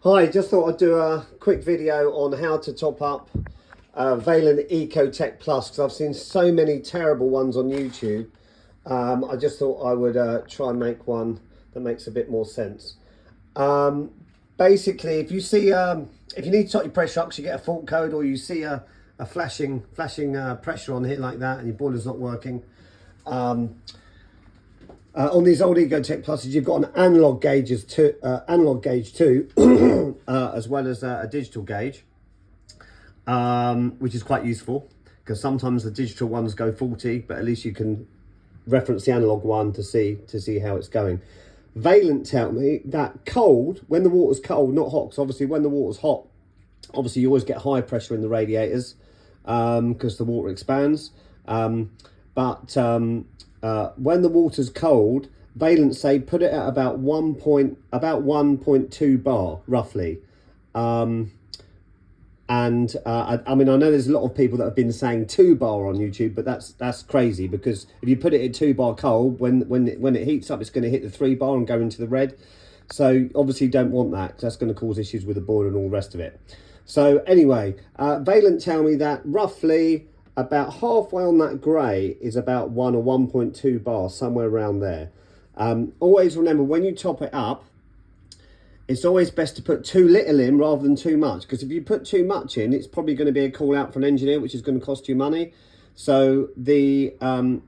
Hi, just thought I'd do a quick video on how to top up Vailliant Ecotec Plus, because I've seen so many terrible ones on YouTube. I just thought I would try and make one that makes a bit more sense. Basically, if you see, if you need to top your pressure up because you get a fault code, or you see a flashing pressure on here like that and your boiler's not working, on these old Ecotec Pluses, you've got an analog gauge too, as well as a digital gauge, which is quite useful because sometimes the digital ones go faulty, but at least you can reference the analog one to see how it's going. Vailliant tell me that cold, when the water's cold, not hot, because obviously when the water's hot, obviously you always get high pressure in the radiators because the water expands. When the water's cold, Vailliant say put it at about 1.2 bar roughly. I mean, I know there's a lot of people that have been saying 2 bar on YouTube, but that's crazy, because if you put it at 2 bar cold, when it heats up, it's going to hit the 3 bar and go into the red. So obviously you don't want that, because that's going to cause issues with the boiler and all the rest of it. So anyway, Vailliant tell me that roughly about halfway on that grey is about 1 or 1.2 bars, somewhere around there. Always remember, when you top it up, it's always best to put too little in rather than too much, because if you put too much in, it's probably going to be a call out for an engineer, which is going to cost you money. So you can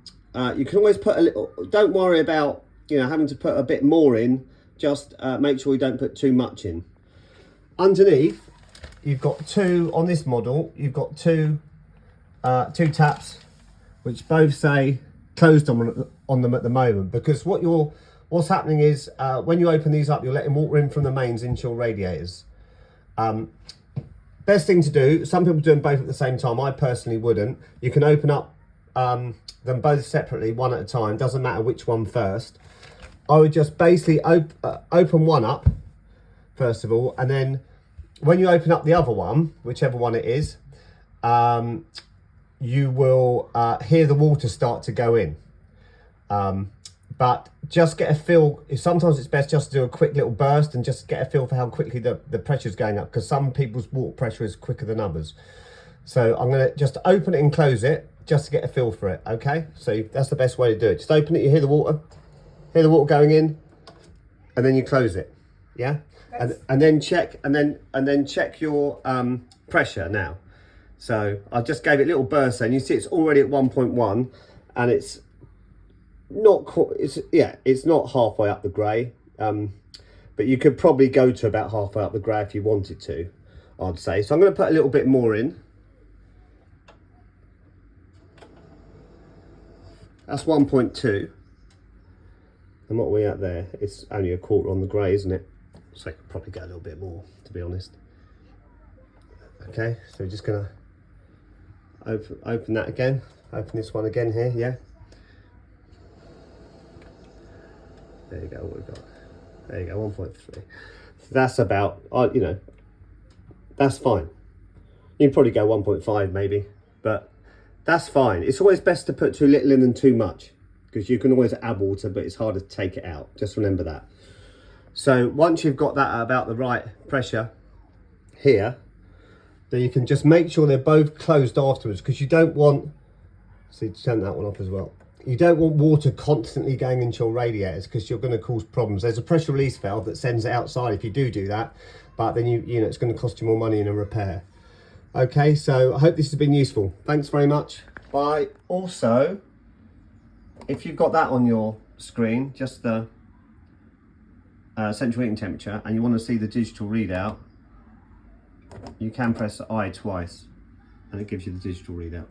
always put a little. Don't worry about having to put a bit more in. Just make sure you don't put too much in. Underneath, you've got two on this model. You've got two taps, which both say closed on them at the moment, because what's happening is when you open these up, you're letting water in from the mains into your radiators. Best thing to do, some people do them both at the same time. I personally wouldn't. You can open up them both separately, one at a time. Doesn't matter which one first. I would just basically open one up first of all, and then when you open up the other one, whichever one it is, you will hear the water start to go in. But just get a feel. Sometimes it's best just to do a quick little burst and just get a feel for how quickly the pressure is going up, because some people's water pressure is quicker than others. So I'm going to just open it and close it just to get a feel for it. Okay, so that's the best way to do it. Just open it, you hear the water going in, and then you close it. Yeah, and then check your pressure now. So I just gave it a little burst, and you see it's already at 1.1, and it's not halfway up the grey, but you could probably go to about halfway up the grey if you wanted to, I'd say. So I'm going to put a little bit more in. That's 1.2, and what are we at there? It's only a quarter on the grey, isn't it? So I could probably get a little bit more, to be honest. Okay, so we're just going to open that again, open this one again here. Yeah, there you go. What we've got, there you go, 1.3. So that's about, that's fine. You can probably go 1.5 maybe, but that's fine. It's always best to put too little in than too much, because you can always add water, but it's harder to take it out. Just remember that. So once you've got that at about the right pressure here, then you can just make sure they're both closed afterwards, because you don't want, see, turn that one off as well. You don't want water constantly going into your radiators, because you're going to cause problems. There's a pressure release valve that sends it outside if you do that, but then it's going to cost you more money in a repair. Okay, so I hope this has been useful. Thanks very much. Bye. Also, if you've got that on your screen, just the central heating temperature, and you want to see the digital readout, you can press I twice and it gives you the digital readout.